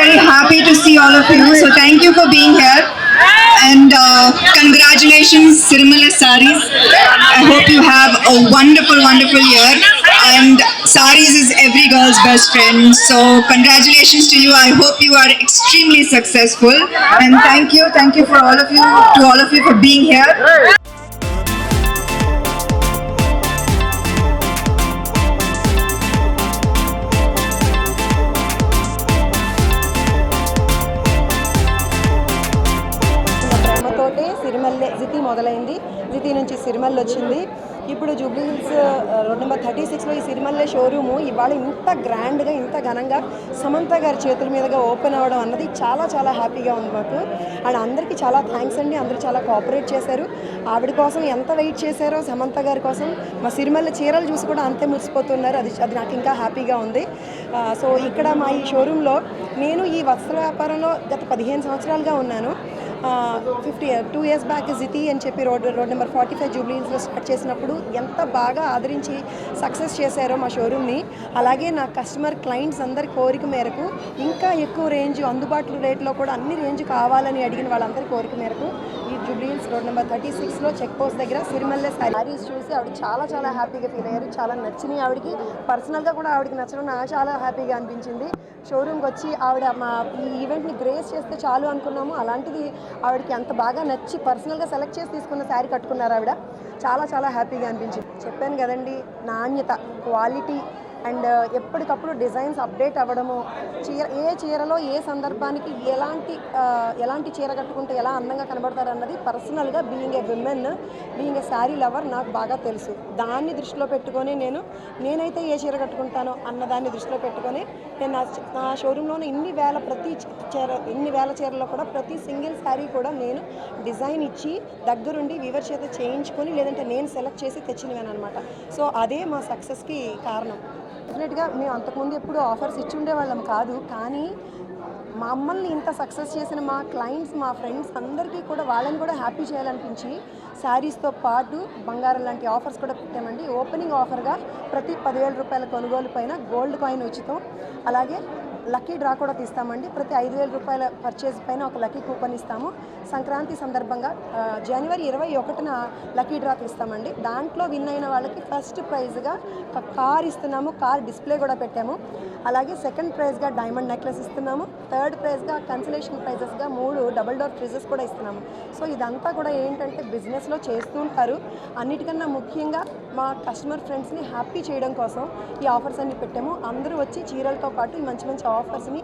very happy to see all of you. So thank you for being here. And congratulations, Sirmala Saris. I hope you have a wonderful, wonderful year. And Saris is every girl's best friend. So congratulations to you. I hope you are extremely successful. And thank you for all of you, to all of you for being here. సిరిమల్లె జితి మొదలైంది. జితి నుంచి సిరిమల్లె వచ్చింది. ఇప్పుడు Jubilee Hills road number 36లో ఈ సిరిమల్లె showroom ఇవాళ ఇంత గ్రాండ్గా, ఇంత ఘనంగా సమంత గారి చేతుల మీదుగా ఓపెన్ అవ్వడం అన్నది చాలా చాలా హ్యాపీగా ఉంది మాకు. అండ్ అందరికీ చాలా థ్యాంక్స్ అండి. అందరూ చాలా కోఆపరేట్ చేశారు. ఆవిడ కోసం ఎంత వెయిట్ చేశారో సమంత గారి కోసం, మా సిరిమల్లె చీరలు చూసి కూడా అంతే మురిసిపోతున్నారు. అది నాకు ఇంకా హ్యాపీగా ఉంది. సో ఇక్కడ మా ఈ షోరూంలో నేను ఈ వస్త్ర వ్యాపారంలో గత 15 సంవత్సరాలుగా ఉన్నాను. 2 years బ్యాక్ జితి అని చెప్పి రోడ్ నెంబర్ 45 జూబ్లీ హిల్స్లో స్టార్ట్ చేసినప్పుడు ఎంత బాగా ఆదరించి సక్సెస్ చేశారో మా షోరూమ్ని, అలాగే నా కస్టమర్ క్లయింట్స్ అందరి కోరిక మేరకు ఇంకా ఎక్కువ రేంజ్, అందుబాటులో రేట్లో కూడా అన్ని రేంజ్ కావాలని అడిగిన వాళ్ళందరి కోరిక మేరకు ఈ జూబ్లీ హిల్స్ రోడ్ నెంబర్ 36లో చెక్ పోస్ట్ దగ్గర సిరిమల్లె శారీస్ చూసి ఆవిడ చాలా చాలా హ్యాపీగా ఫీల్ అయ్యారు. చాలా నచ్చినాయి ఆవిడకి. పర్సనల్గా కూడా ఆవిడకి నచ్చడం నాకు చాలా హ్యాపీగా అనిపించింది. షోరూమ్కి వచ్చి ఆవిడ మా ఈ ఈవెంట్ని గ్రేస్ చేస్తే చాలు అనుకున్నాము. అలాంటిది ఆవిడకి అంత బాగా నచ్చి పర్సనల్గా సెలెక్ట్ చేసి తీసుకున్న శారీ కట్టుకున్నారు ఆవిడ. చాలా చాలా హ్యాపీగా అనిపించింది. చెప్పాను కదండి, నాణ్యత, క్వాలిటీ అండ్ ఎప్పటికప్పుడు డిజైన్స్ అప్డేట్ అవ్వడము, ఏ చీరలో ఏ సందర్భానికి ఎలాంటి చీర కట్టుకుంటే ఎలా అందంగా కనబడతారు అన్నది పర్సనల్గా being a women, being a sari lover నాకు బాగా తెలుసు. దాన్ని దృష్టిలో పెట్టుకొని నేనైతే ఏ చీర కట్టుకుంటానో అన్నదాన్ని దృష్టిలో పెట్టుకొని నేను నా షోరూంలోనే ఇన్ని వేల చీరలో కూడా ప్రతి సింగిల్ శారీ కూడా నేను డిజైన్ ఇచ్చి దగ్గరుండి వీవర్ చేత చేయించుకొని, లేదంటే నేను సెలెక్ట్ చేసి తెచ్చినవేను అనమాట. సో అదే మా సక్సెస్కి కారణం. డెఫినెట్గా మేము అంతకుముందు ఎప్పుడు ఆఫర్స్ ఇచ్చి ఉండేవాళ్ళం కాదు, కానీ మమ్మల్ని ఇంత సక్సెస్ చేసిన మా క్లయింట్స్, మా ఫ్రెండ్స్ అందరికీ కూడా వాళ్ళని కూడా హ్యాపీ చేయాలనిపించి శారీస్తో పాటు బంగారం లాంటి ఆఫర్స్ కూడా పెట్టామండి. ఓపెనింగ్ ఆఫర్గా ప్రతి 10,000 రూపాయల కొనుగోలు పైన గోల్డ్ కాయిన్ ఉచితం, అలాగే లక్కీ డ్రా కూడా తీస్తామండి. ప్రతి 5,000 రూపాయల పర్చేజ్ పైన ఒక లక్కీ కూపన్ ఇస్తాము. సంక్రాంతి సందర్భంగా జనవరి 21న లక్కీ డ్రా తీస్తామండి. దాంట్లో విన్ అయిన వాళ్ళకి ఫస్ట్ ప్రైజ్గా ఒక కార్ ఇస్తున్నాము. కార్ డిస్ప్లే కూడా పెట్టాము. అలాగే సెకండ్ ప్రైజ్గా డైమండ్ నెక్లెస్ ఇస్తున్నాము. థర్డ్ ప్రైజ్గా కన్సలేషన్ ప్రైజెస్గా 3 డబుల్ డోర్ ఫ్రిడ్జెస్ కూడా ఇస్తున్నాము. సో ఇదంతా కూడా ఏంటంటే బిజినెస్లో చేస్తూ ఉంటారు. అన్నిటికన్నా ముఖ్యంగా మా కస్టమర్ ఫ్రెండ్స్ని హ్యాపీ చేయడం కోసం ఈ ఆఫర్స్ అన్ని పెట్టాము. అందరూ వచ్చి చీరలతో పాటు మంచి మంచి ఆఫర్స్ని